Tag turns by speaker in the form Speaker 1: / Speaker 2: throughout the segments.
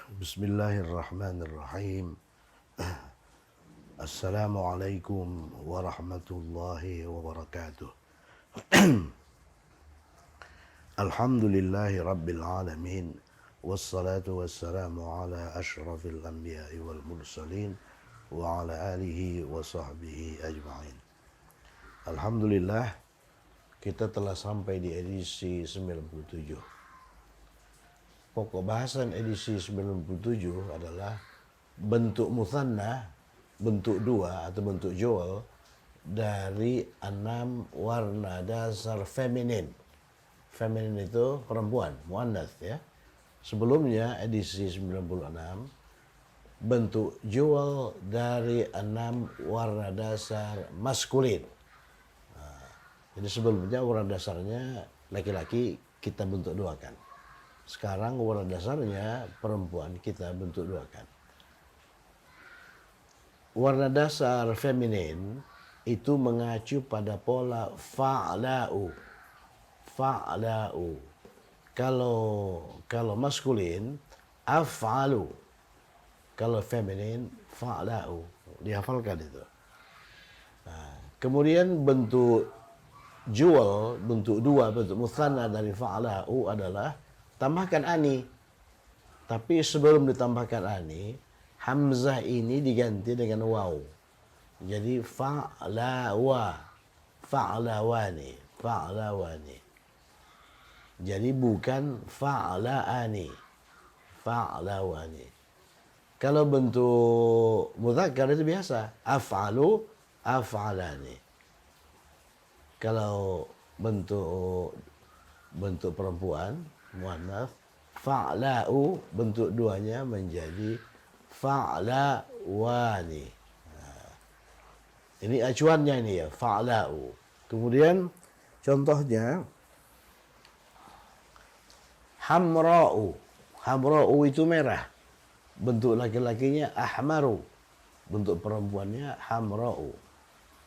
Speaker 1: Bismillahirrahmanirrahim. Assalamualaikum warahmatullahi wabarakatuh. Alhamdulillahi rabbil alamin. Wassalatu wassalamu ala ashrafil anbiya'i wal mursalin wa ala alihi wa sahbihi ajma'in. Alhamdulillah, kita telah sampai di edisi 97. Pokok bahasan edisi 97 adalah bentuk muthanna, bentuk dua atau bentuk dual dari 6 warna dasar feminin. Feminin itu perempuan, muannats ya. Sebelumnya edisi 96 bentuk dual dari 6 warna dasar maskulin. Jadi sebelumnya warna dasarnya laki-laki kita bentuk duakan. Sekarang warna dasarnya perempuan kita bentuk duakan. Warna dasar feminin itu mengacu pada pola fa'la'u. Fa'la'u. Kalau maskulin af'alu. Kalau feminin fa'la'u. Dihafalkan itu. Nah, kemudian bentuk dual, bentuk dua, bentuk muthanna dari fa'la'u adalah tambahkan ani. Tapi sebelum ditambahkan ani, hamzah ini diganti dengan waw. Jadi fa'lawa, fa'lawani, fa'lawani. Jadi bukan fa'la'ani, fa'lawani. Kalau bentuk mudzakkar itu biasa, af'alu, af'alani. Kalau bentuk perempuan muannats, fa'la'u, bentuk duanya menjadi fa'lawani. Nah, ini acuannya ini ya, fa'la'u. Kemudian contohnya hamra'u. Hamra'u itu merah. Bentuk laki-lakinya ahmaru. Bentuk perempuannya hamra'u.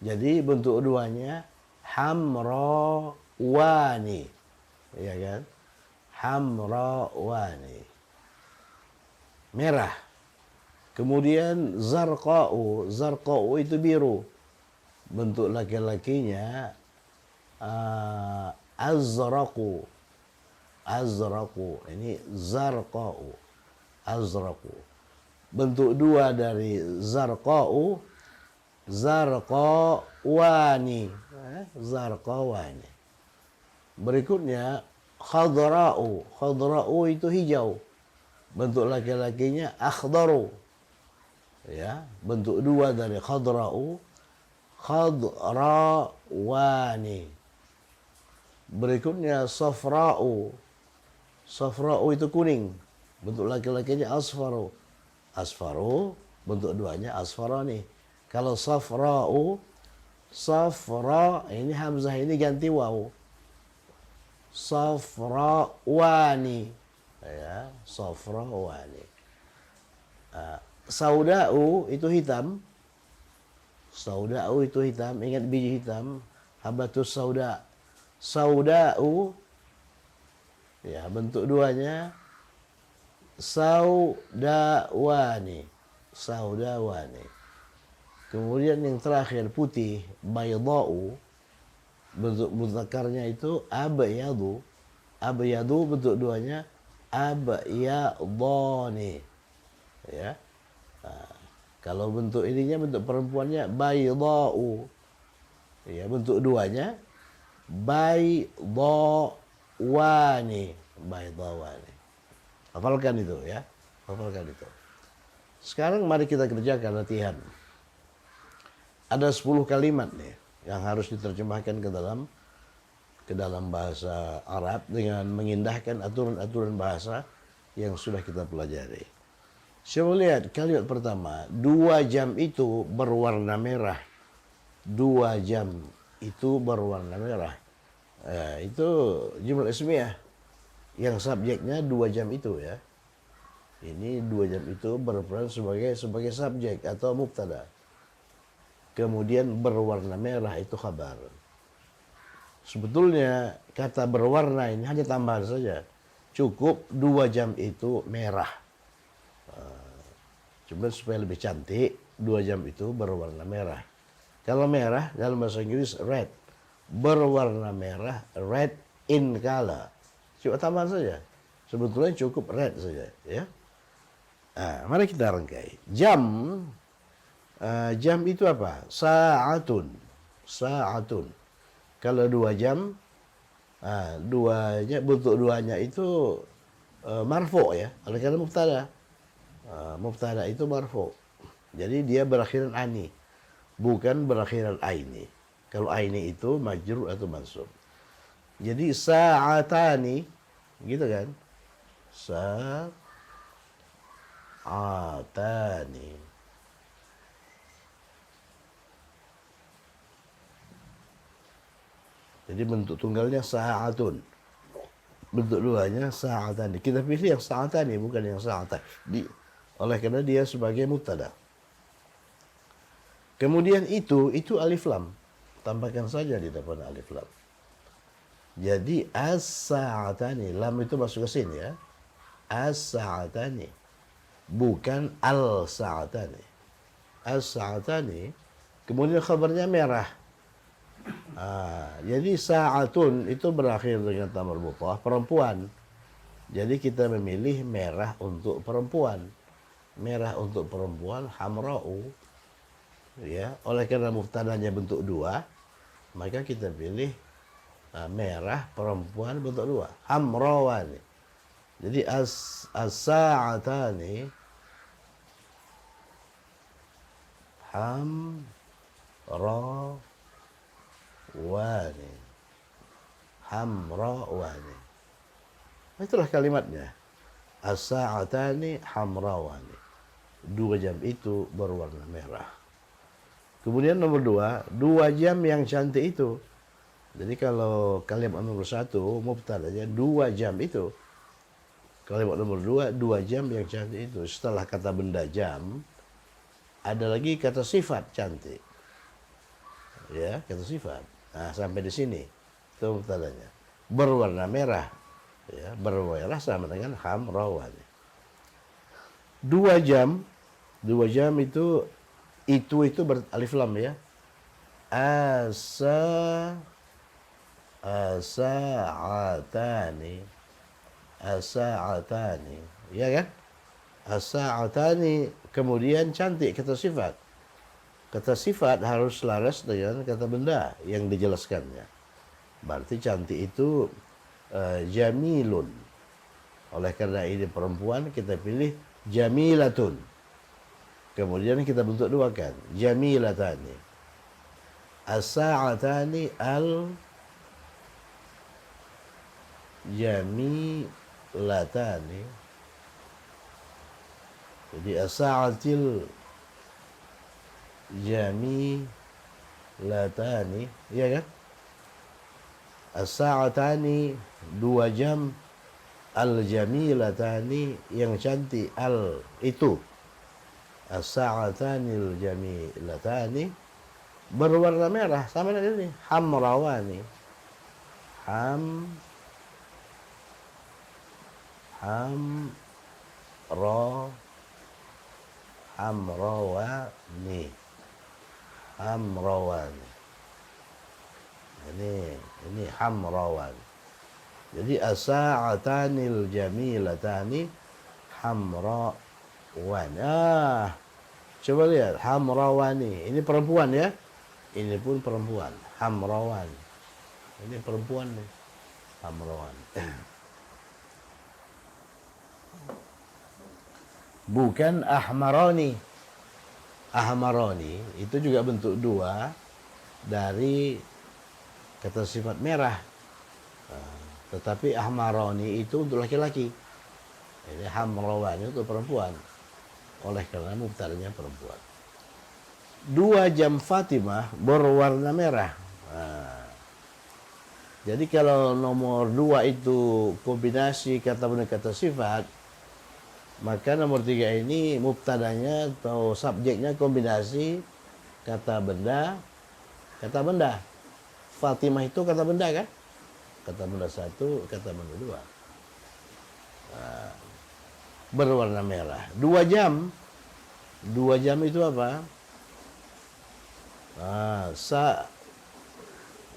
Speaker 1: Jadi bentuk duanya hamrawani. Ya kan? Hamrawani, merah. Kemudian zarqa'u. Zarqa'u itu biru. Bentuk laki-lakinya azraqu. Azraqu. Ini zarqa'u. Azraqu. Bentuk dua dari zarqa'u, zarqawani. Zarqawani. Berikutnya khadra'u. Khadra'u itu hijau. Bentuk laki-lakinya akhdaru. Ya, bentuk dua dari khadra'u, khadrawani. Berikutnya safra'u. Safra'u itu kuning. Bentuk laki-lakinya asfaru. Asfaru, bentuk duanya asfarani. Kalau safra'u, safra, ini hamzah ini ganti waw. Safrawani, ya, safrawani. Sauda'u itu hitam. Sauda'u itu hitam. Ingat biji hitam, habatus sauda. Sauda'u, ya, bentuk duanya saudawani. Saudawani. Kemudian yang terakhir putih, bayda'u. Bentuk mudzakarnya itu abyadu. Abyadu bentuk duanya abyadani. Ya. Nah, kalau bentuk ininya, bentuk perempuannya bayda'u. Ya, bentuk duanya baydawani. Baydawani. Hafalkan itu ya. Hafalkan itu. Sekarang mari kita kerjakan latihan. Ada 10 kalimat nih yang harus diterjemahkan ke dalam bahasa Arab dengan mengindahkan aturan-aturan bahasa yang sudah kita pelajari. Coba lihat kalimat pertama, 2 jam itu berwarna merah. 2 jam itu berwarna merah. Itu jumlah ismiyah yang subjeknya 2 jam itu ya. Ini 2 jam itu berperan sebagai subjek atau mubtada. Kemudian berwarna merah itu khabar. Sebetulnya kata berwarna ini hanya tambahan saja. Cukup 2 jam itu merah. Cuma supaya lebih cantik, 2 jam itu berwarna merah. Kalau merah dalam bahasa Inggris red, berwarna merah, red in color. Coba tambah saja. Sebetulnya cukup red saja, ya. Mari kita rangkai. Jam itu apa? Sa'atun. Sa'atun. Kalau 2 jam, bentuk duanya itu marfu ya. Oleh karena mubtada. Mubtada itu marfu. Jadi dia berakhiran ani, bukan berakhiran aini. Kalau aini itu majrur atau mansub. Jadi sa'atani, gitu kan? Sa'atani. Jadi bentuk tunggalnya sa'atun. Bentuk duanya sa'atani. Kita pilih yang sa'atani, bukan yang sa'atani. Oleh karena dia sebagai mubtada. Kemudian itu alif lam. Tambahkan saja di depan alif lam. Jadi as-sa'atani, lam itu masuk ke sini ya. As-sa'atani, bukan al-sa'atani. As-sa'atani, kemudian khabarnya merah. Jadi sa'atun itu berakhir dengan ta marbutah, perempuan. Jadi kita memilih merah untuk perempuan. Merah untuk perempuan, hamra'u. Ya, oleh karena mubtadanya bentuk 2, maka kita pilih merah perempuan bentuk 2, hamrawani. Jadi as-sa'atani hamrawani. Hamrawani. Itulah kalimatnya. As-sa'atani hamrawani. 2 jam itu berwarna merah. Kemudian nomor 2, 2 jam yang cantik itu. Jadi kalau kalimat nomor 1, mubtadanya 2 jam itu. Kalimat nomor 2, 2 jam yang cantik itu. Setelah kata benda jam, ada lagi kata sifat cantik. Ya, kata sifat. Sampai di sini. Itu mubtadanya. Berwarna merah. Ya, berwarna merah sama dengan hamrawani. 2 jam itu beralif lam ya. As-sa'atani. As-sa'atani. Ya kan? As-sa'atani, kemudian cantik kata sifat. Kata sifat harus selaras dengan kata benda yang dijelaskannya. Berarti cantik itu jamilun. Oleh karena ini perempuan, kita pilih jamilatun. Kemudian kita bentuk 2 kan, jamilatani. As-sa'atani al-jamilatani. Jadi as-sa'atil jamilatani, ya kan? As-sa'atani 2 jam, al-jamilatani yang cantik, al itu. As-sa'atanil jamilatani berwarna merah sama dengan ini, hamrawani. Hamrawani. Hamrawani. Ini hamrawani. Jadi as-sa'atanil jamilatani hamrawani. Coba lihat, hamrawani. Ini perempuan ya. Ini pun perempuan, hamrawani. Ini perempuan nih, hamrawani. Bukan ahmaroni. Ahmaroni itu juga bentuk 2 dari kata sifat merah. Tetapi ahmaroni itu untuk laki-laki. Ini hamrawani untuk perempuan. Oleh karena mubtadanya perempuan. 2 jam Fatimah berwarna merah. Jadi kalau nomor 2 itu kombinasi kata benda kata sifat, maka nomor 3 ini mubtadanya atau subjeknya kombinasi kata benda, kata benda. Fatimah itu kata benda kan? Kata benda 1, kata benda 2. berwarna merah. 2 jam itu apa?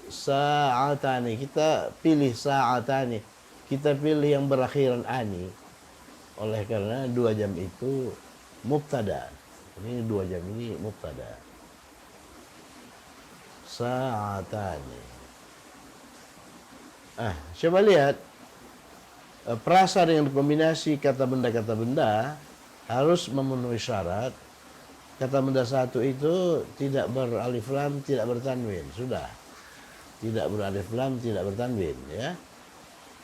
Speaker 1: Sa'atani, kita pilih sa'atani, kita pilih yang berakhiran ani, oleh karena 2 jam itu mubtada. Ini 2 jam ini mubtada. Sa'atani. Coba lihat, perasa dengan kombinasi kata benda harus memenuhi syarat. Kata benda satu itu tidak beralif lam, tidak bertanwin. Sudah. Tidak beralif lam, tidak bertanwin, ya.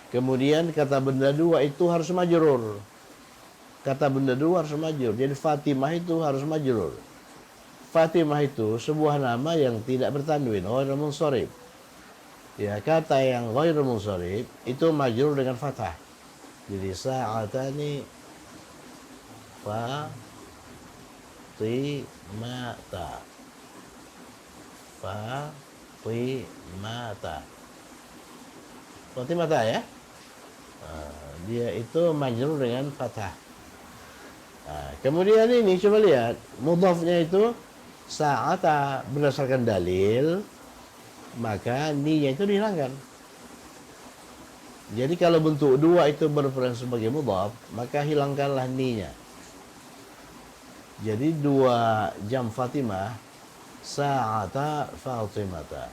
Speaker 1: Kemudian kata benda dua itu harus majrur. Kata benda dua harus majrur. Jadi Fatimah itu harus majrur. Fatimah itu sebuah nama yang tidak bertanwin, ghairu munsharif. Ya, kata yang ghairu munsharif itu majrur dengan fathah. Jadi sa'atani Fatimata. Fatimata, ya. Dia itu majrur dengan fathah. Kemudian ini coba lihat, mudhafnya itu sa'ata, berdasarkan dalil, maka ni-nya itu dihilangkan. Jadi kalau bentuk dua itu berperan sebagai mudhaf, maka hilangkanlah ni-nya. Jadi 2 jam Fatimah, sa'ata Fatimata.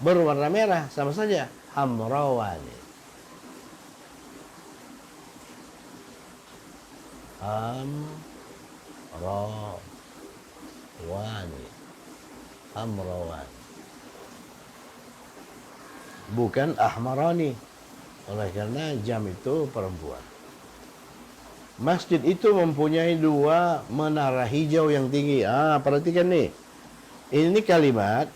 Speaker 1: Berwarna merah, sama saja, hamrawani. Hamrawani. Bukan ahmarani. Oleh karena jam itu perempuan. Masjid itu mempunyai 2 menara hijau yang tinggi. Perhatikan nih. Ini kalimat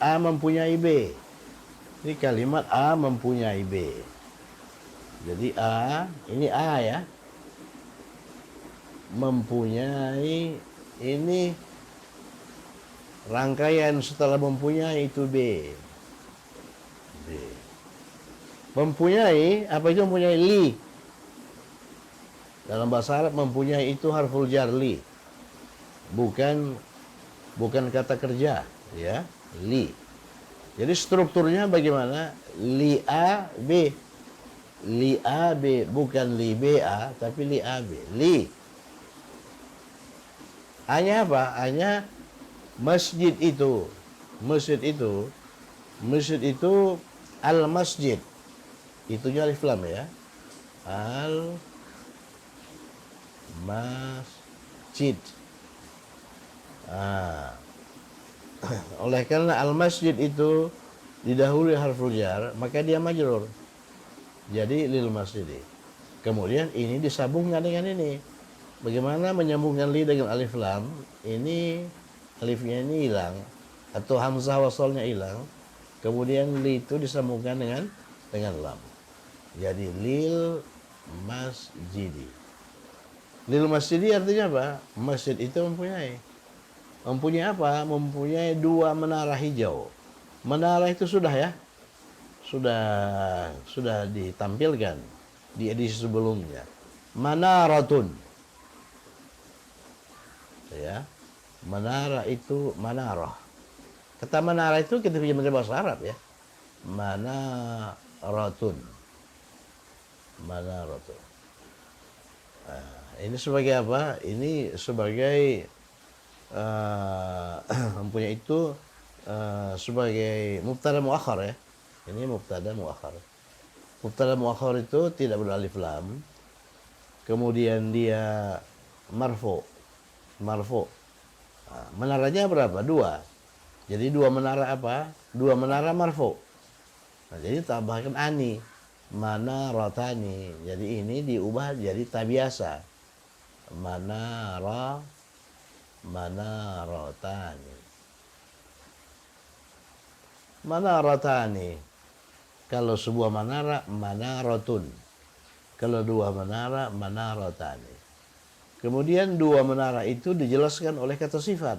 Speaker 1: A mempunyai B. Ini kalimat A mempunyai B. Jadi A, ini A, ya. Mempunyai, ini rangkaian setelah mempunyai itu B. Mempunyai, apa itu mempunyai? Li. Dalam bahasa Arab mempunyai itu harful jar, li. Bukan kata kerja, ya. Li. Jadi strukturnya bagaimana? Li A B. Li A B, bukan li B A, tapi li A B. Li. Hanya apa? Hanya masjid itu. Masjid itu al-masjid. Itu alif lam, ya. Al-masjid. Oleh karena al-masjid itu didahului harful jar, maka dia majrur. Jadi lil masjidi. Kemudian ini disambungkan dengan ini. Bagaimana menyambungkan li dengan alif lam? Ini alifnya ini hilang, atau hamzah wasalnya hilang. Kemudian li itu disambungkan dengan lam. Jadi lil masjidi. Lil masjidi artinya apa? Masjid itu mempunyai apa? Mempunyai 2 menara hijau. Menara itu sudah, ya. Sudah ditampilkan di edisi sebelumnya. Manaratun. Ya. Menara itu manarah. Kata menara itu kita pinjam dari bahasa Arab, ya. Manaratun. Ini sebagai apa? Ini sebagai mempunyai itu sebagai mubtada muakhar, ya. Ini mubtada muakhar. Mubtada muakhar itu tidak beralif lam. Kemudian dia marfu. Menaranya berapa? 2. Jadi 2 menara apa? 2 menara marfu. Jadi tambahkan ani. Manaratani. Jadi ini diubah jadi tabiasa. Manaratani. Kalau sebuah menara, manaratun. Kalau 2 menara, manaratani. Kemudian 2 menara itu dijelaskan oleh kata sifat.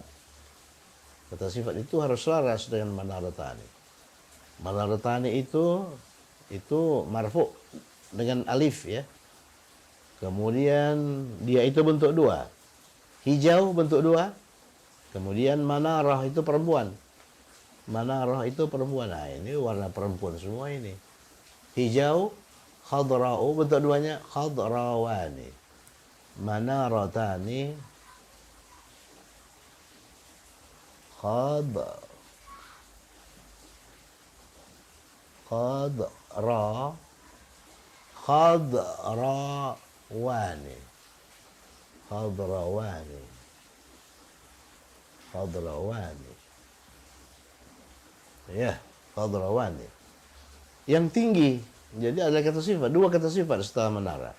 Speaker 1: Kata sifat itu harus selaras dengan manaratani. Manaratani itu marfu dengan alif, ya. kemudian dia itu bentuk dua. Hijau bentuk dua, kemudian manarah itu perempuan. Manarah itu perempuan. Nah, ini warna perempuan semua ini. Hijau, khadra'u bentuk duanya khadrawani. Manaratani khad khadra khadrawani. Khadrawani. Khadrawani. Ya, khadrawani. Yang tinggi. Jadi ada kata sifat, dua kata sifat setelah menara.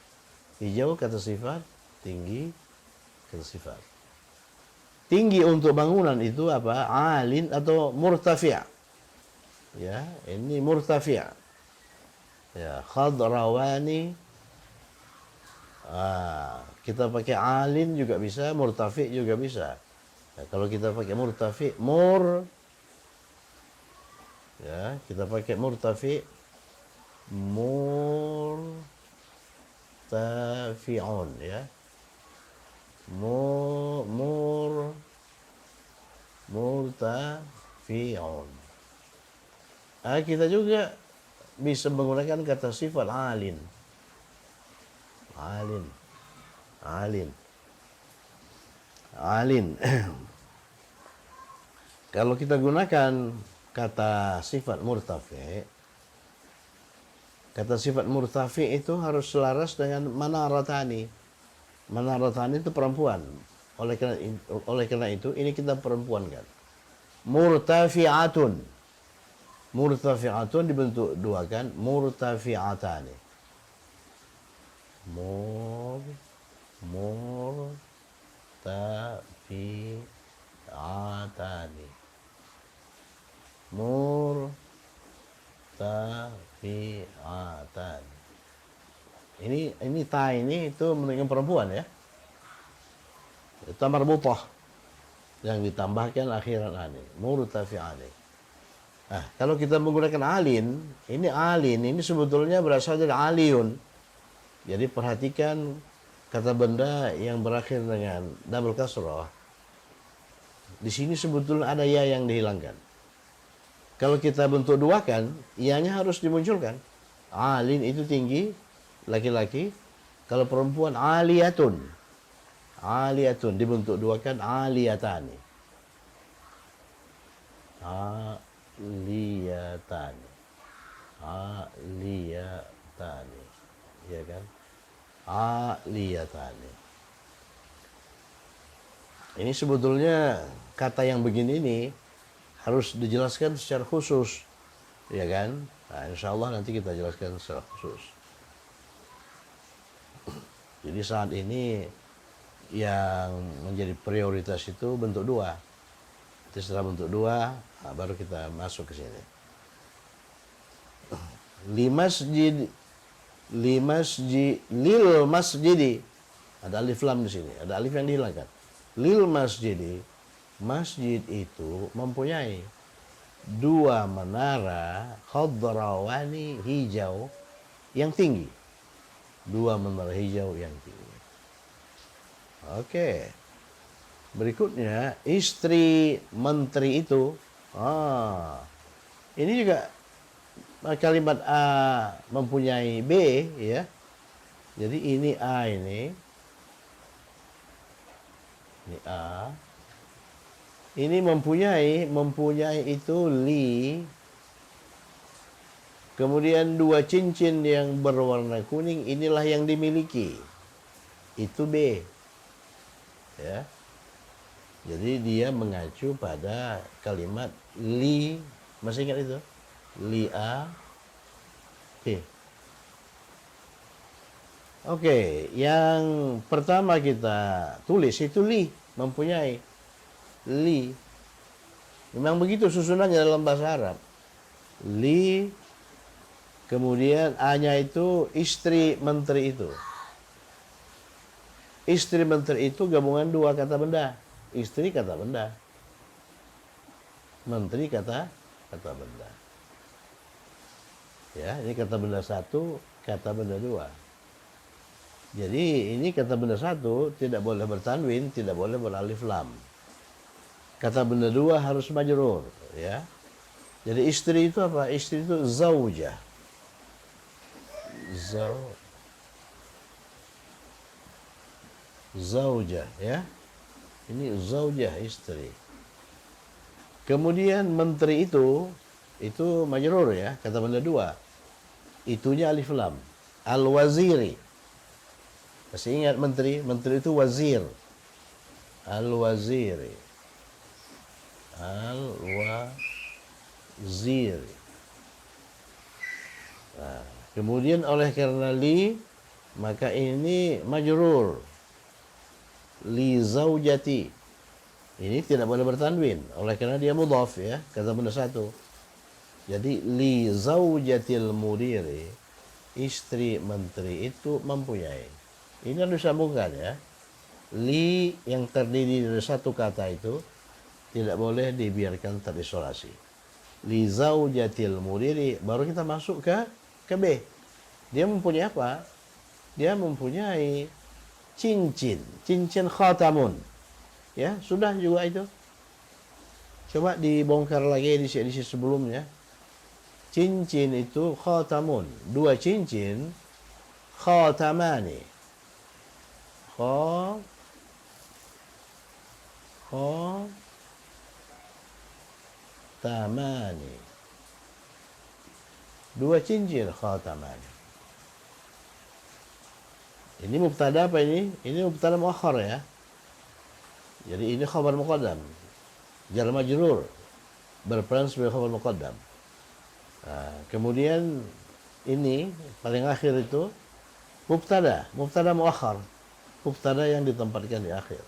Speaker 1: Hijau kata sifat, tinggi kata sifat. Tinggi untuk bangunan itu apa? Alin atau murtafi'. Ya, ini murtafi'. Ya, khadrawani. Kita pakai alin juga bisa, murtafi' juga bisa. Nah, kalau kita pakai murtafi', ya, kita pakai murtafi', murtafi'un, ya. Murtafi'un. Kita juga bisa menggunakan kata sifat alin. Alin. Kalau kita gunakan kata sifat murtafi', kata sifat murtafi' itu harus selaras dengan manaratani. Manaratani itu perempuan. Oleh karena itu ini kita perempuan kan. Murtafi'atun. Murtafi'atun dibentuk dua kan. Murtafi'atani. Murtafi'atani. Murtafi'atani. Ini ta ini itu menunjukkan perempuan ya. Itu marbutah yang ditambahkan akhiran ani. Murtafi'ani. Nah, kalau kita menggunakan alin ini sebetulnya berasal dari aliyun. Jadi perhatikan kata benda yang berakhir dengan double kasrah. Di sini sebetulnya ada ya yang dihilangkan. Kalau kita bentuk dua kan, ianya harus dimunculkan. Alin itu tinggi, laki-laki. Kalau perempuan aliyatun. Aliyatun dibentuk dua kan, aliyatani. Aliyatani. Aliyatani. Ya kan? Aliyatani. Ini sebetulnya kata yang begini ini harus dijelaskan secara khusus, ya kan? Nah, insya Allah nanti kita jelaskan secara khusus. Jadi saat ini yang menjadi prioritas itu bentuk dua. Jadi setelah bentuk dua, baru kita masuk ke sini. Lil masjidi. Ada alif lam di sini. Ada alif yang dihilangkan. Lil masjidi. Masjid itu mempunyai dua menara khadrawani hijau yang tinggi. Dua menara hijau yang tinggi. Oke. Berikutnya istri menteri itu. Ini juga kalimat A mempunyai B ya. Jadi ini A ini A. Ini mempunyai itu li. Kemudian dua cincin yang berwarna kuning inilah yang dimiliki. Itu B. Ya. Jadi dia mengacu pada kalimat li. Masih ingat itu? Li A B. Oke, yang pertama kita tulis itu li, mempunyai. Li. Memang begitu susunannya dalam bahasa Arab. Li, kemudian A-nya itu istri menteri itu. Istri menteri itu gabungan dua kata benda. Istri kata benda. Menteri kata benda. Ya, ini kata benda satu, kata benda dua. Jadi ini kata benda satu tidak boleh bertanwin, tidak boleh beralif lam. Kata benda dua harus majrur, ya. Jadi istri itu apa? Istri itu zaujah. Zau, zaujah, ya. Ini zaujah istri. Kemudian menteri itu majrur, ya, kata benda dua. Itunya alif lam. Al-waziri. Masih ingat menteri? Menteri itu wazir. Al-waziri. Al-waziri. Nah, kemudian oleh karena li, maka ini majrur. Li zaujati. Ini tidak boleh bertanwin oleh karena dia mudhaf, ya, kata benda satu. Jadi li zaujatil mudiri, istri menteri itu mempunyai. Ini harus disambungkan, ya. Li yang terdiri dari satu kata itu tidak boleh dibiarkan terisolasi. Li zaujatil mudiri, baru kita masuk ke B. Dia mempunyai apa? Dia mempunyai cincin, cincin khatamun. Ya, sudah juga itu. Coba dibongkar lagi edisi sebelumnya. Cincin itu khatamun. Dua cincin, khatamani. Khatamani. Dua cincin khatamani. Ini mubtada apa ini? Ini mubtada muakhar, ya. Jadi ini khabar muqaddam. Jar majrur berperan sebagai khabar muqaddam. Nah, kemudian ini paling akhir itu mubtada muakhar. Mubtada yang ditempatkan di akhir.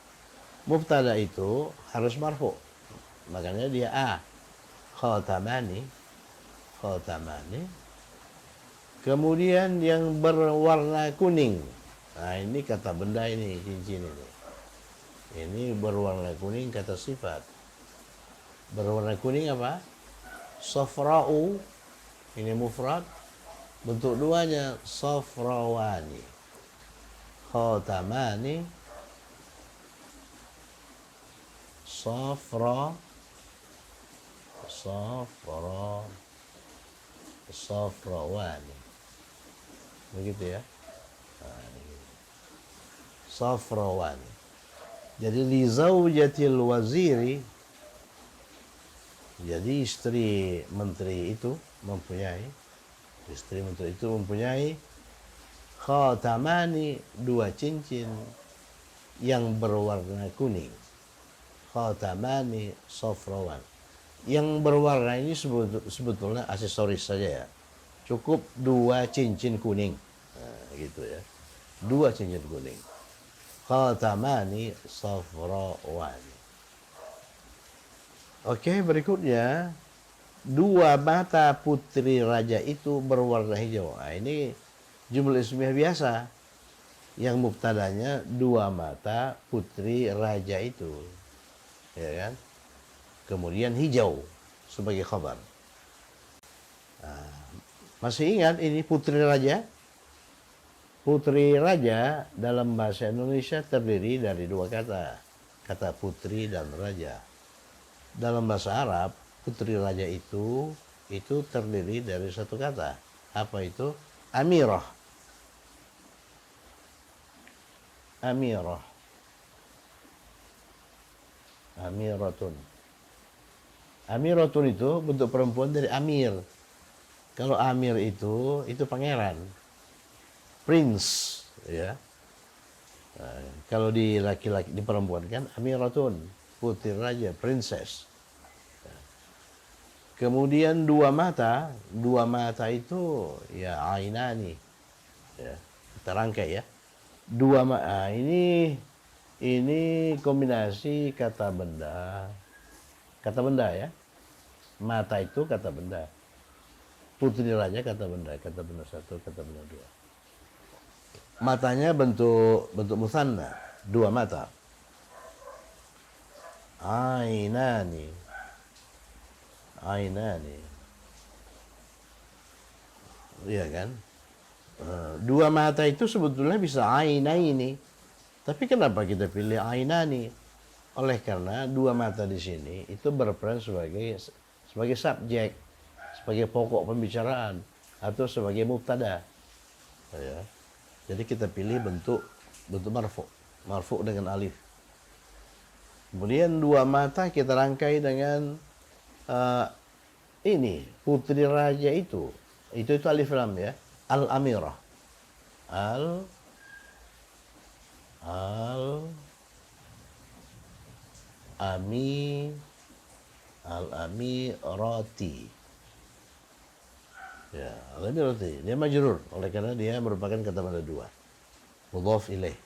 Speaker 1: Mubtada itu harus marfu. Makanya dia A. Khatamani. Kemudian yang berwarna kuning. Nah, ini kata benda ini, cincin ini. Ini berwarna kuning kata sifat. Berwarna kuning apa? Safra'u. Ini mufrad. Bentuk duanya safrawani. Khatamani. Safrawani. Begitu, ya. Safrawani. Jadi li zaujatil waziri, jadi istri menteri itu mempunyai, khatamani, dua cincin yang berwarna kuning. Khatamani safrawan. Yang berwarna ini sebetulnya aksesoris saja, ya. Cukup dua cincin kuning. Nah, gitu, ya. Dua cincin kuning. Khatamani safrawani. Oke, berikutnya dua mata putri raja itu berwarna hijau. Nah, ini jumlah ismiyah biasa yang mubtadanya dua mata putri raja itu, ya kan? Kemudian hijau sebagai khabar. Nah, masih ingat ini putri raja? Putri raja dalam bahasa Indonesia terdiri dari dua kata. Kata putri dan raja. Dalam bahasa Arab, putri raja itu terdiri dari satu kata. Apa itu? Amirah. Amirah. Amiratun. Amiratun itu bentuk perempuan dari amir. Kalau amir itu pangeran. Prince, ya. Nah, kalau di laki-laki, di perempuan kan amiratun, putri raja, princess. Kemudian dua mata itu ya ainani, ya, kita rangkai, ya. Dua mata, ini kombinasi kata benda, ya. Mata itu kata benda, putri raja kata benda satu, kata benda dua. Matanya bentuk musanna, dua mata. Ainani. Iya kan? Dua mata itu sebetulnya bisa ainaini. Tapi kenapa kita pilih ainani? Oleh karena dua mata di sini itu berperan sebagai subjek, sebagai pokok pembicaraan atau sebagai mubtada. Ya. Jadi kita pilih bentuk marfu dengan alif. Kemudian dua mata kita rangkai dengan ini putri raja itu alif lam ya, al amirah, al al ami al amirati ya, al amirati dia majrur oleh karena dia merupakan kata benda dua, mudhaf ilaih.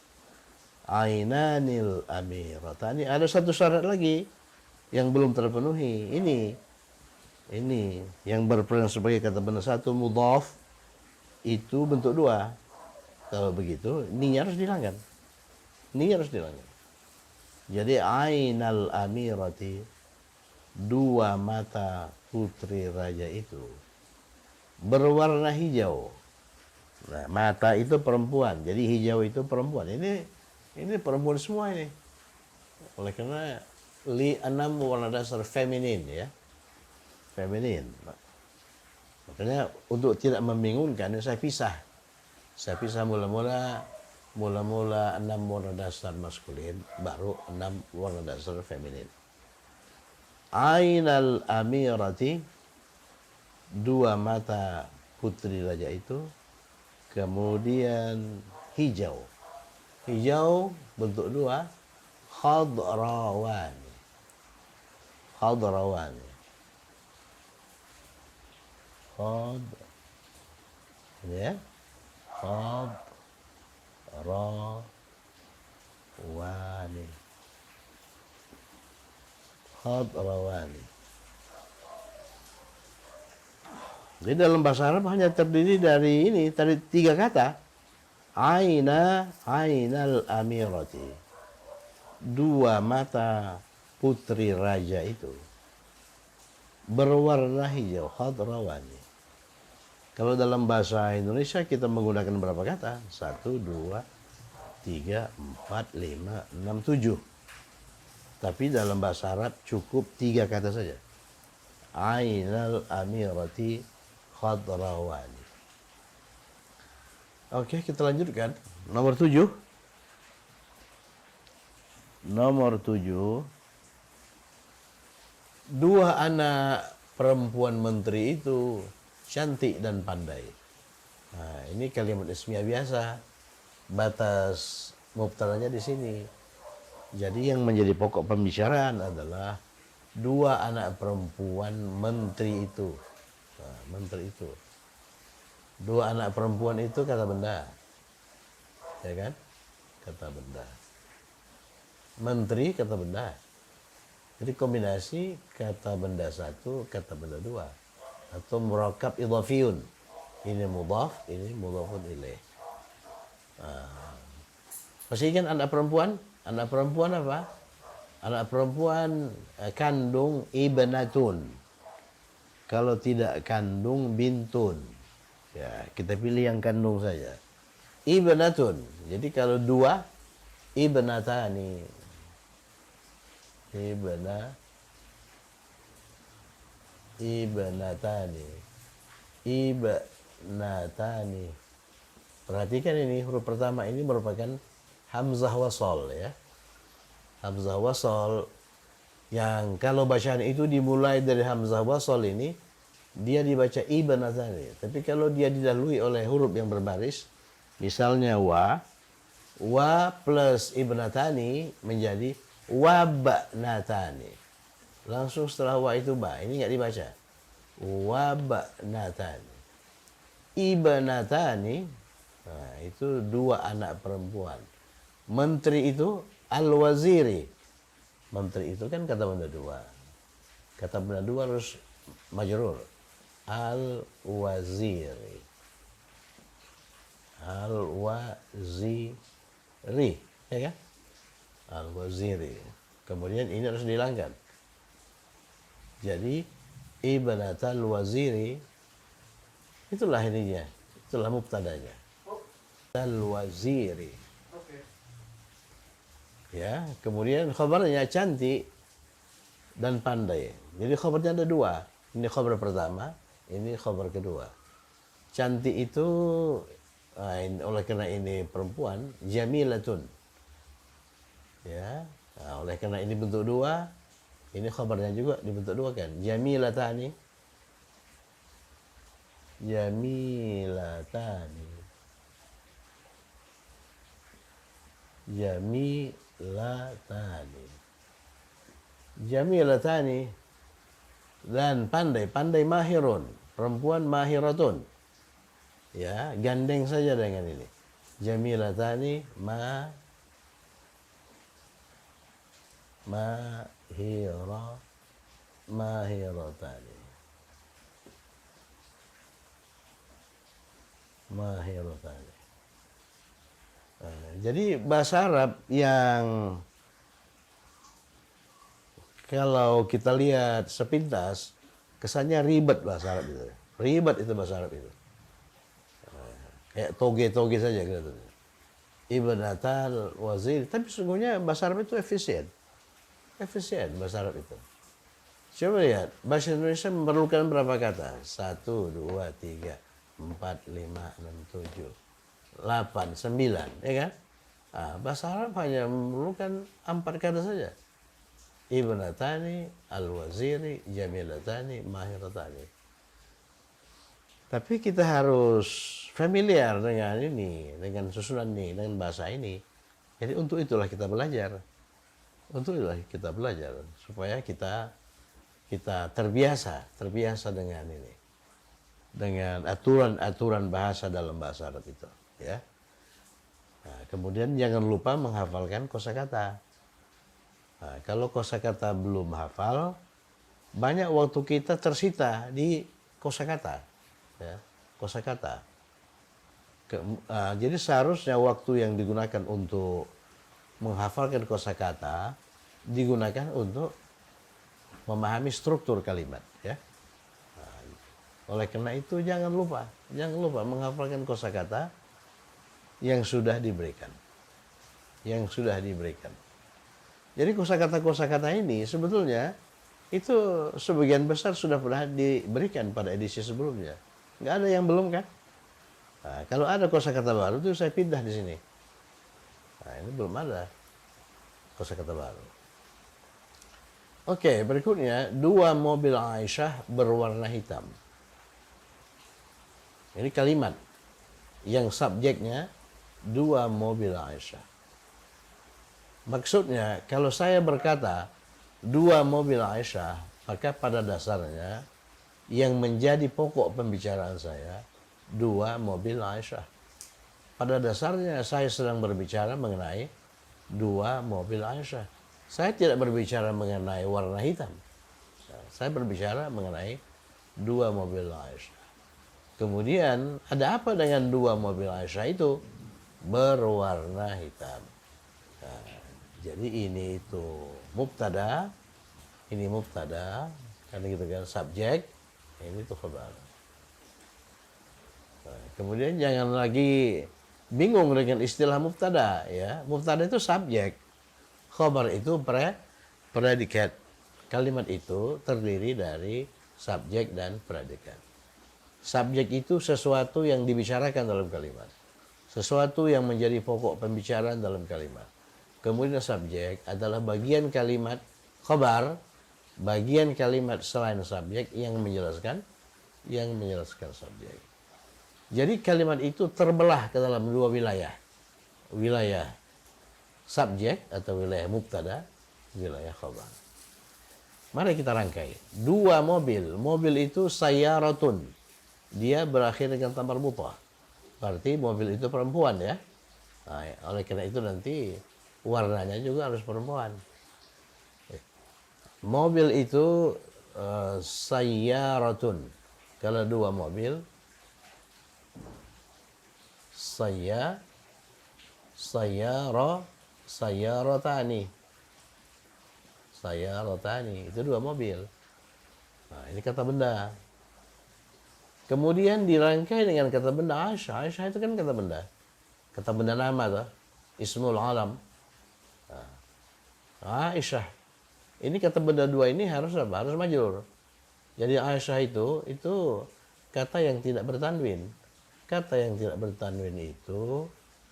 Speaker 1: Ainanil amiratani, ada satu syarat lagi yang belum terpenuhi. Ini yang berperan sebagai kata benda satu, mudhaf itu bentuk dua. Kalau begitu ninya harus dihilangkan. Jadi ainal amirati, dua mata putri raja itu berwarna hijau. Nah, mata itu perempuan, jadi hijau itu perempuan. Ini perempuan semua ini. Oleh karena li enam warna dasar feminin ya. Feminin. Makanya untuk tidak membingungkan saya pisah mula-mula 6 warna dasar maskulin, baru 6 warna dasar feminin. Ainal amirati, dua mata putri raja itu, kemudian hijau bentuk dua, khadrawani ya, khadrawani. Jadi dalam bahasa Arab hanya terdiri dari tiga kata. Ainal amirati, dua mata putri raja itu berwarna hijau, khadrawani. Kalau dalam bahasa Indonesia kita menggunakan berapa kata? 1, 2, 3, 4, 5, 6, 7. Tapi dalam bahasa Arab cukup 3 kata saja. Ainal amirati khadrawani. Oke, kita lanjutkan. Nomor 7. Dua anak perempuan menteri itu cantik dan pandai. Nah, ini kalimat ismiyah biasa. Batas mubtadanya di sini. Jadi yang menjadi pokok pembicaraan adalah dua anak perempuan menteri itu. Nah, menteri itu. Dua anak perempuan itu kata benda. Ya kan? Kata benda. Menteri kata benda. Jadi kombinasi kata benda satu, kata benda dua. Atau murakab idhafiyun. Ini mudhaf, ini mudhafun ilaih. Masih ingat anak perempuan? Anak perempuan apa? Anak perempuan kandung ibnatun. Kalau tidak kandung bintun. Ya, kita pilih yang kandung saja. Ibnatun. Jadi kalau dua, ibnatani. Ibnatani. Perhatikan ini, huruf pertama ini merupakan hamzah wasal ya. Hamzah wasal yang kalau bacaan itu dimulai dari hamzah wasal ini, dia dibaca ibnatani. Tapi kalau dia didahului oleh huruf yang berbaris, misalnya wa plus ibnatani menjadi wabnatani. Langsung setelah wa itu ba, ini nggak dibaca. Wabnatani. Ibnatani, nah, itu dua anak perempuan. Menteri itu al-waziri. Menteri itu kan kata benda dua. Kata benda dua harus majrur. Al-waziri. Al-waziri. Ya kan? Al-waziri. Kemudian ini harus dihilangkan. Jadi ibnatal waziri, itulah ininya. Itulah mubtadanya. al-waziri.
Speaker 2: Oke.
Speaker 1: Ya, kemudian khabarnya cantik dan pandai. Jadi khabarnya ada dua. Ini khabar pertama, ini khabar kedua. Cantik itu oleh karena ini perempuan, jamilatun. Ya, oleh karena ini bentuk dua, ini khabarnya juga dibentuk dua kan. Jamilatani. Jamilatani. Jamilatani. Jamilatani dan pandai, pandai mahirun, perempuan mahiratun. Ya, gandeng saja dengan ini. Jamilatani mahiratani. Mahiratani. Jadi bahasa Arab yang kalau kita lihat sepintas kesannya ribet bahasa Arab itu. Ribet itu bahasa Arab itu. Kayak toge-toge saja kelihatannya. Ibnatal wazir, tapi sesungguhnya bahasa Arab itu efisien. Efisien bahasa Arab itu. Coba lihat, bahasa Indonesia memerlukan berapa kata? 1, 2, 3, 4, 5, 6, 7, 8, 9, ya kan? Nah, bahasa Arab hanya memerlukan 4 kata saja. Ibnatani, al-waziri, jamilatani, mahiratani. Tapi kita harus familiar dengan ini, dengan susunan ini, dengan bahasa ini. Jadi untuk itulah kita belajar. Untuk itulah kita belajar supaya kita terbiasa dengan ini. Dengan aturan-aturan bahasa dalam bahasa Arab itu, ya. Nah, kemudian jangan lupa menghafalkan kosakata. Nah, kalau kosakata belum hafal, banyak waktu kita tersita di kosakata, ya, kosakata. Jadi seharusnya waktu yang digunakan untuk menghafalkan kosakata digunakan untuk memahami struktur kalimat, ya. Nah, oleh karena itu jangan lupa menghafalkan kosakata yang sudah diberikan, Jadi kosakata ini sebetulnya itu sebagian besar sudah pernah diberikan pada edisi sebelumnya. Nggak ada yang belum kan? Nah, kalau ada kosakata baru itu saya pindah di sini. Nah, ini belum ada kosakata baru. Oke, berikutnya 2 mobil Aisyah berwarna hitam. Ini kalimat yang subjeknya 2 mobil Aisyah. Maksudnya, kalau saya berkata 2 mobil Aisyah, maka pada dasarnya yang menjadi pokok pembicaraan saya 2 mobil Aisyah. Pada dasarnya saya sedang berbicara mengenai 2 mobil Aisyah. Saya tidak berbicara mengenai warna hitam. Saya berbicara mengenai 2 mobil Aisyah. Kemudian ada apa dengan 2 mobil Aisyah itu? Berwarna hitam. Nah, jadi ini itu mubtada, ini mubtada, karena gitu kan subjek, ini tuh khabar. Nah, kemudian jangan lagi bingung dengan istilah mubtada, ya. Mubtada itu subjek, khabar itu predikat. Kalimat itu terdiri dari subjek dan predikat. Subjek itu sesuatu yang dibicarakan dalam kalimat, sesuatu yang menjadi pokok pembicaraan dalam kalimat. Kemudian subjek adalah bagian kalimat khabar, bagian kalimat selain subjek yang menjelaskan subjek. Jadi kalimat itu terbelah ke dalam 2 wilayah. Wilayah subjek atau wilayah mubtada, wilayah khabar. Mari kita rangkai. 2 mobil. Mobil itu sayyaratun. Dia berakhir dengan ta marbutah. Berarti mobil itu perempuan, ya. Nah, oleh karena itu nanti warnanya juga harus perempuan. Mobil itu sayyaratun. Kalau 2 mobil, sayyaratani. Sayyaratani itu 2 mobil. Nah, ini kata benda. Kemudian dirangkai dengan kata benda Aisyah. Aisyah itu kan kata benda. Kata benda nama tuh, ismul alam. Aisyah. Ini kata benda dua ini harus apa? Harus majrur. Jadi Aisyah itu kata yang tidak bertanwin. Kata yang tidak bertanwin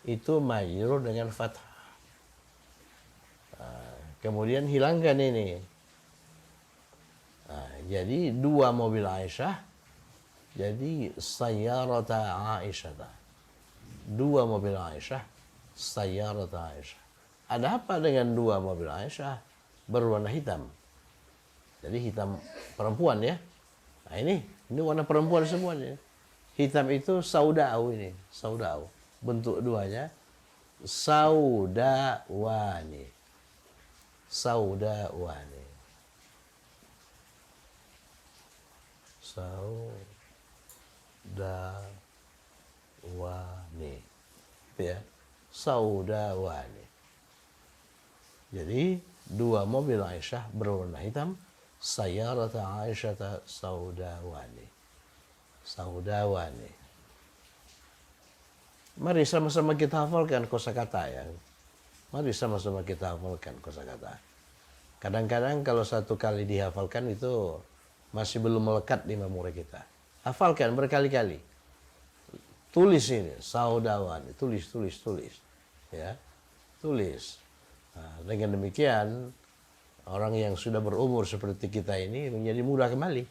Speaker 1: itu majrur dengan fathah. Kemudian hilangkan ini. Jadi dua mobil Aisyah, jadi sayyarata Aisyah. Dua mobil Aisyah, sayyarata Aisyah. Ada apa dengan dua mobil Aisyah berwarna hitam? Jadi hitam perempuan ya. Nah ini warna perempuan semuanya. Hitam itu saudau ini, saudau. Bentuk duanya saudawani. Saudawani. Saudawani. Itu ya. Saudawani. Jadi dua mobil Aisyah berwarna hitam, sayyarata Aisyah saudawani. Saudawani. Mari sama-sama kita hafalkan kosakata ya. Mari sama-sama kita hafalkan kosakata. Kadang-kadang kalau satu kali dihafalkan itu masih belum melekat di memori kita. Hafalkan berkali-kali. Tulis ini, saudawani, tulis. Ya. Tulis. Nah, dengan demikian orang yang sudah berumur seperti kita ini menjadi mudah kembali.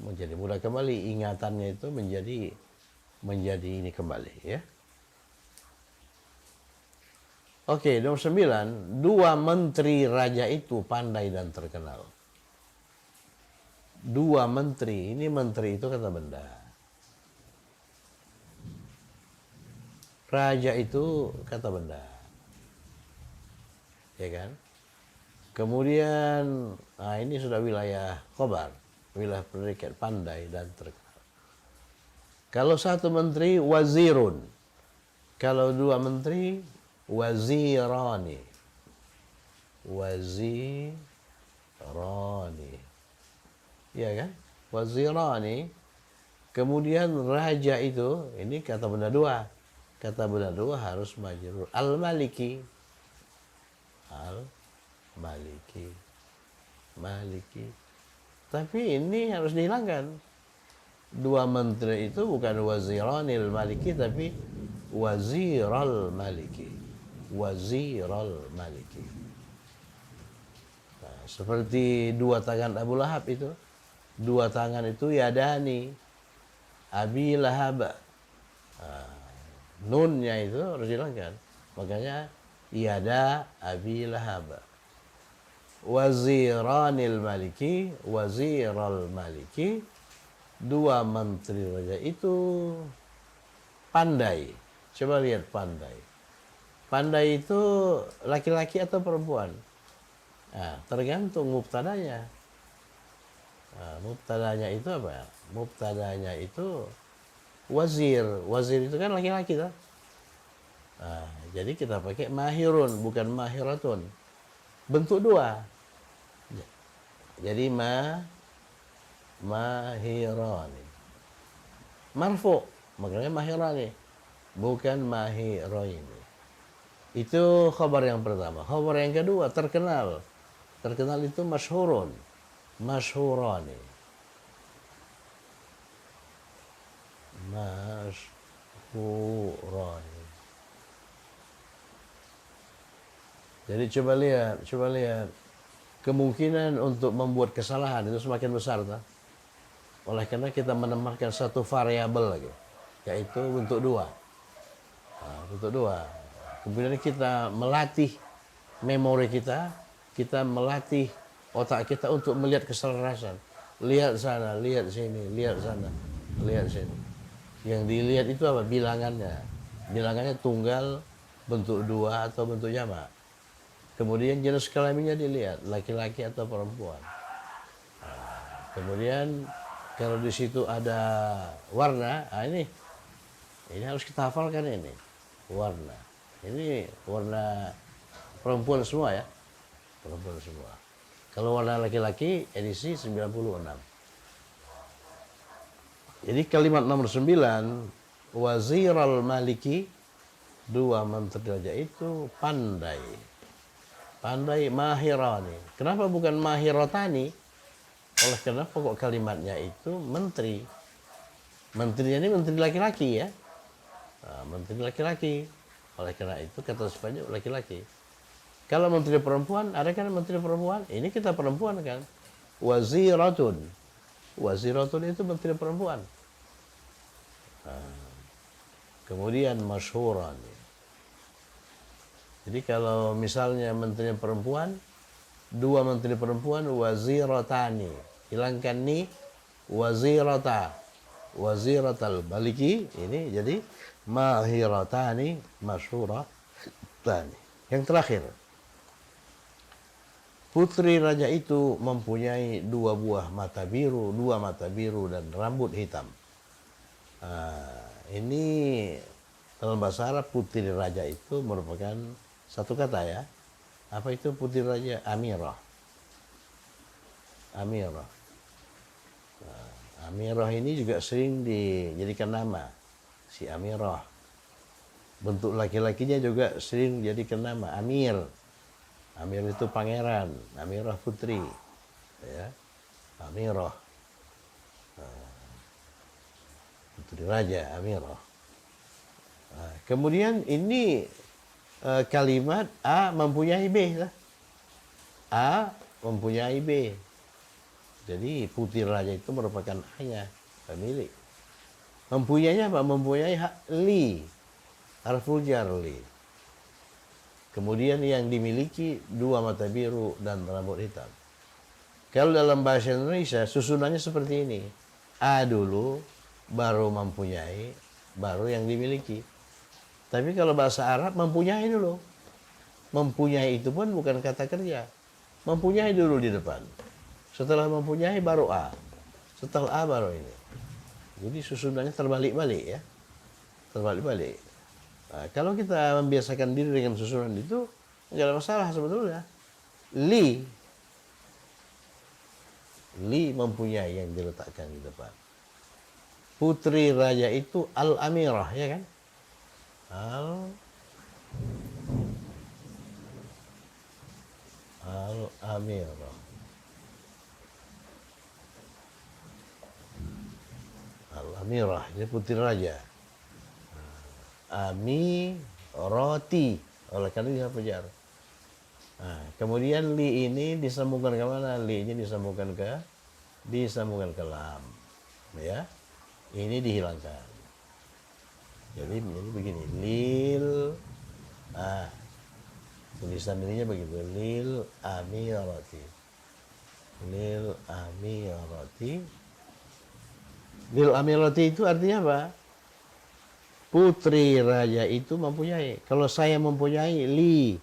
Speaker 1: Menjadi mudah kembali, ingatannya itu menjadi ini kembali ya. Oke, nomor 9, dua menteri raja itu pandai dan terkenal. Dua menteri, ini menteri itu kata benda. Raja itu kata benda. Ya kan? Kemudian, ini sudah wilayah khobar, wilayah predikat pandai dan terkenal. Kalau satu menteri wazirun, kalau dua menteri wazirani, ya kan? Wazirani. Kemudian raja itu, ini kata benda dua. Kata benda dua harus majrur. Al-Maliki. Maliki. Tapi ini harus dihilangkan. Dua menteri itu bukan waziranil maliki tapi waziral maliki. Waziral maliki. Nah, seperti dua tangan Abu Lahab itu. Dua tangan itu yadani. Abi Lahab. Nunnya itu harus dihilangkan. Makanya yada Abi Lahab. Waziranil maliki, waziral maliki. Dua menteri raja itu pandai. Coba lihat pandai. Pandai itu laki-laki atau perempuan? Nah, tergantung mubtadanya. Mubtadanya itu apa? Mubtadanya itu wazir. Wazir itu kan laki-laki kan? Jadi kita pakai mahirun, bukan mahiratun. Bentuk dua. Jadi mahirani. Marfu, maknanya mahirani. Bukan mahiroini. Itu khabar yang pertama. Khabar yang kedua, terkenal. Terkenal itu masyhurun. Masyhurani. Masyhurani. Jadi coba lihat. Kemungkinan untuk membuat kesalahan itu semakin besar. Oleh karena kita menambahkan satu variabel lagi, yaitu bentuk dua. Bentuk dua. Kemudian kita melatih memori kita melatih otak kita untuk melihat keselarasan. Lihat sana, lihat sini, lihat sana, lihat sini. Yang dilihat itu apa? Bilangannya. Bilangannya tunggal, bentuk dua atau bentuk jamak. Kemudian jenis kelaminnya dilihat, laki-laki atau perempuan. Kemudian kalau di situ ada warna, ini harus kita hafalkan ini. Warna. Ini warna perempuan semua ya. Perempuan semua. Kalau warna laki-laki edisi 96. Jadi kalimat nomor 9, waziral maliki, Dua menteri raja itu pandai. Pandai mahirani. Kenapa bukan mahirotani? Oleh karena pokok kalimatnya itu menteri. Menterinya ini menteri laki-laki ya. Nah, menteri laki-laki. Oleh karena itu kata sifatnya laki-laki. Kalau menteri perempuan, ada kan menteri perempuan? Ini kita perempuan kan. Waziratun. Waziratun itu menteri perempuan. Nah, kemudian masyhuran. Jadi kalau misalnya menteri perempuan, dua menteri perempuan, waziratani. Hilangkan ni, wazirata. Waziratal baliki, ini jadi mahiratani, masyhuratani. Yang terakhir, putri raja itu mempunyai dua buah mata biru dan rambut hitam. Ini dalam bahasa Arab putri raja itu merupakan satu kata ya. Apa itu putri raja? Amirah. Amirah. Amirah ini juga sering dijadikan nama. Si Amirah. Bentuk laki-lakinya juga sering dijadikan nama. Amir. Amir itu pangeran. Amirah putri. Ya. Amirah. Putri raja Amirah. Kemudian ini kalimat A mempunyai B lah. A mempunyai B. Jadi putri raja itu merupakan A-nya, pemilik. Mempunyainya apa? Mempunyai hak li. Harful jar li. Kemudian yang dimiliki dua mata biru dan rambut hitam. Kalau dalam bahasa Indonesia susunannya seperti ini. A dulu, baru mempunyai, baru yang dimiliki. Tapi kalau bahasa Arab mempunyai dulu. Mempunyai itu pun bukan kata kerja. Mempunyai dulu di depan. Setelah mempunyai baru A. Setelah A baru ini. Jadi susunannya terbalik-balik ya. Terbalik-balik. Nah, kalau kita membiasakan diri dengan susunan itu, nggak ada masalah sebetulnya. Li. Li mempunyai yang diletakkan di depan. Putri raja itu Al-Amirah, ya kan? Al-Amirah. Al-Amirah, ini putri raja. Amirati, oleh karena dia pejar. Nah, kemudian li ini disambungkan ke mana? Li ini disambungkan ke lam. Ya. Ini dihilangkan. Jadi begini, lil tulisan ininya begitu, lil amirati. Lil amirati. Lil amirati itu artinya apa? Putri raja itu mempunyai. Kalau saya mempunyai, li.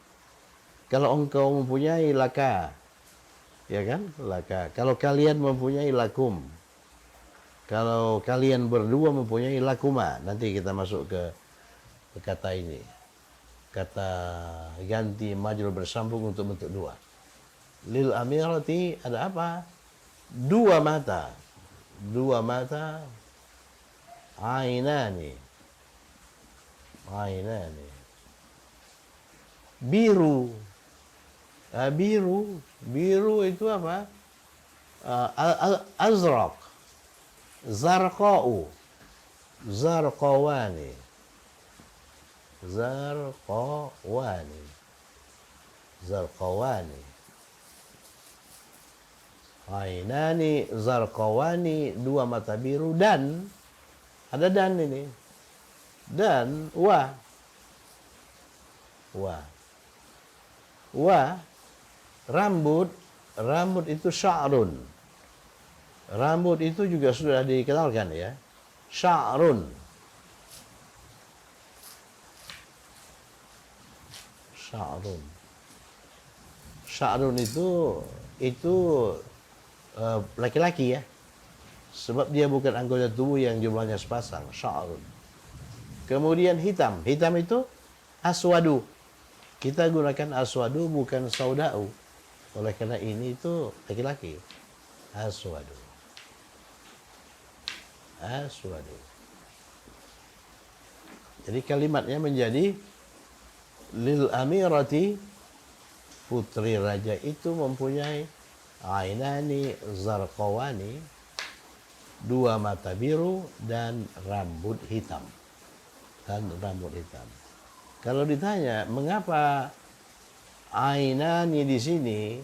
Speaker 1: Kalau engkau mempunyai, laka. Ya kan? Laka. Kalau kalian mempunyai, lakum. Kalau kalian berdua mempunyai, lakuma. Nanti kita masuk ke kata ini. Kata ganti majrur bersambung untuk bentuk dua. Lil amirati ada apa? Dua mata. Dua mata. Ainani. Ainani. Biru. Biru itu apa? Azraq. Zarqa'u. Zarqawani. Zarqawani. Zarqawani. Ainani zarqawani, dua mata biru, dan ada dan ini. Dan wa. Rambut itu sya'run. Rambut itu juga sudah dikenalkan ya. Sya'run. Sya'run. Sya'run itu laki-laki ya. Sebab dia bukan anggota tubuh yang jumlahnya sepasang. Sya'run. Kemudian hitam. Hitam itu aswadu. Kita gunakan aswadu bukan sauda'u. Oleh karena ini itu laki-laki. Aswadu. Aswadu. Jadi kalimatnya menjadi lil amirati, putri raja itu mempunyai ainani zarqawani, dua mata biru dan rambut hitam. Kalau ditanya mengapa ainani di sini,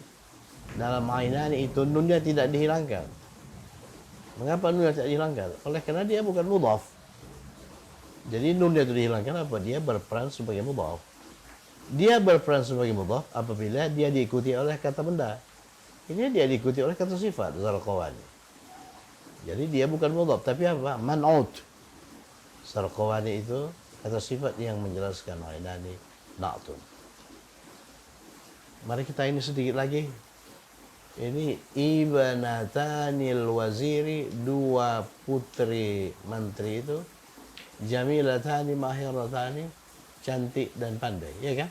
Speaker 1: dalam ainani itu nunnya tidak dihilangkan. Mengapa nunnya tidak dihilangkan? Oleh karena dia bukan mudhaf. Jadi nunnya itu dihilangkan apa? Dia berperan sebagai mudhaf. Dia berperan sebagai mudhaf apabila dia diikuti oleh kata benda. Ini dia diikuti oleh kata sifat, zarqawani. Jadi dia bukan mudhaf, tapi apa? Man'ut. Zarqawani itu kata sifat yang menjelaskan ainani na'tun. Mari kita ini sedikit lagi. Ini ibnatanil waziri, dua putri menteri itu, jamilatani mahiratani, cantik dan pandai, ya kan?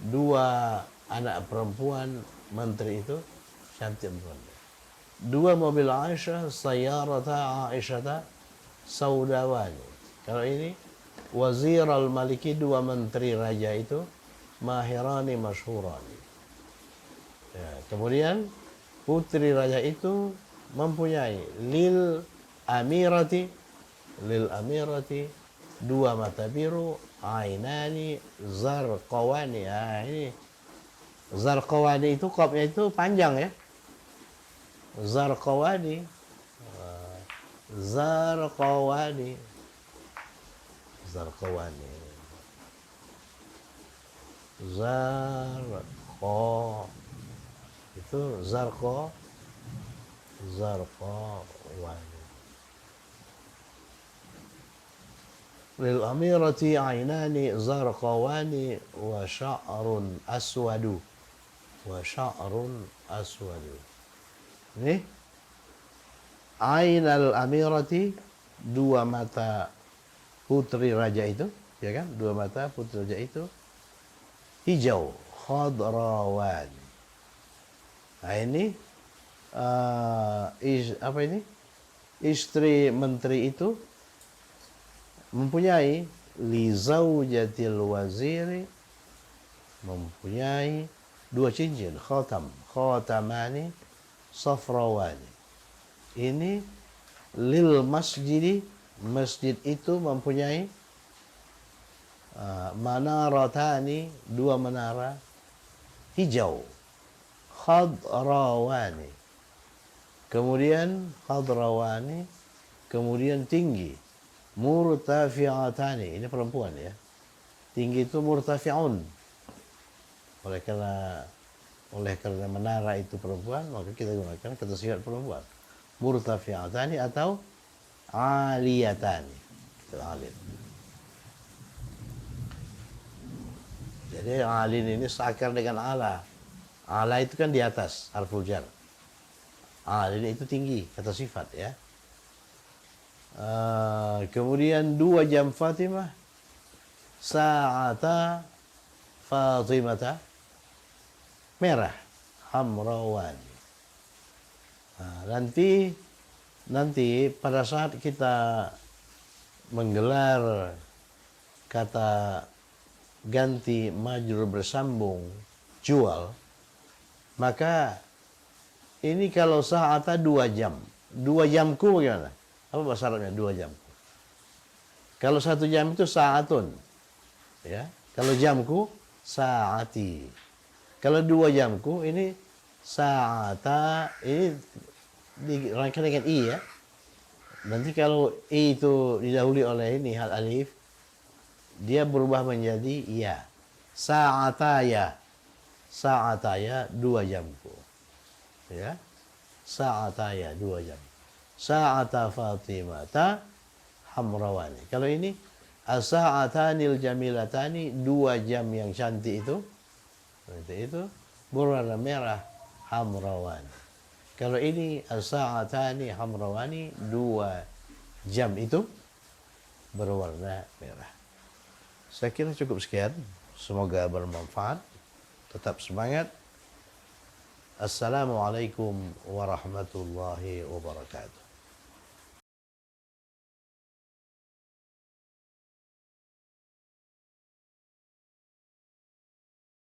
Speaker 1: Dua anak perempuan menteri itu cantik dan pandai. Dua mobil Aisyah, sayyarata Aisyata saudawani. Kalau ini wazir al-maliki, dua menteri raja itu mahirani masyhurani. Ya, kemudian putri raja itu mempunyai lil amirati, dua mata biru, ainani zarqawani. Ah, ini zarqawani itu qafnya itu panjang ya. Zarqawani. Zarqawani. Zarqawani. Zarqa. Itu zarqa. Zarqawani. Lil amirati ainani zarqawani wa sya'run aswadu. Wa sya'run aswadu. Ini ainal amirati, dua mata putri raja itu, ya kan? Dua mata putri raja itu hijau, khadrawan. Nah ini apa ini? Istri menteri itu mempunyai li zaujatil waziri, mempunyai dua cincin khatamani safrawani. Ini lil masjidi, masjid itu mempunyai manaratani, dua menara hijau khadrawani. Kemudian khadrawani, kemudian tinggi murtafi'atani. Ini perempuan ya. Tinggi itu murtafi'un. Oleh karena menara itu perempuan, maka kita gunakan kata sifat perempuan. Murtafi'atani atau aliyatani. Itu alin. Jadi alin ini seakar dengan ala. Ala itu kan di atas, harful jar. Alin itu tinggi, kata sifat ya. Kemudian dua jam Fatimah, sa'ata Fatimata, merah, hamrawani. Nanti pada saat kita menggelar kata ganti majrur bersambung jual, maka ini kalau sa'ata 2 jam. 2 jamku bagaimana? Apa bahasa Arabnya 2 jam? Kalau 1 jam itu sa'atun. Ya. Kalau jamku sa'ati. Kalau 2 jamku ini sa'ata, ini dirangkai dengan i ya. Nanti kalau i itu didahului oleh ini hal alif, dia berubah menjadi ya. Sa'ataya. Sa'ataya 2 jamku. Ya. Sa'ataya 2 jam. Sa'ata Fatimata hamrawani. Kalau ini as-sa'atanil jamilatani, 2 jam yang cantik itu. Itu berwarna merah hamrawani. Kalau ini as-sa'atani hamrawani, 2 jam itu berwarna merah. Saya kira cukup sekian. Semoga bermanfaat. Tetap semangat. Assalamualaikum warahmatullahi wabarakatuh.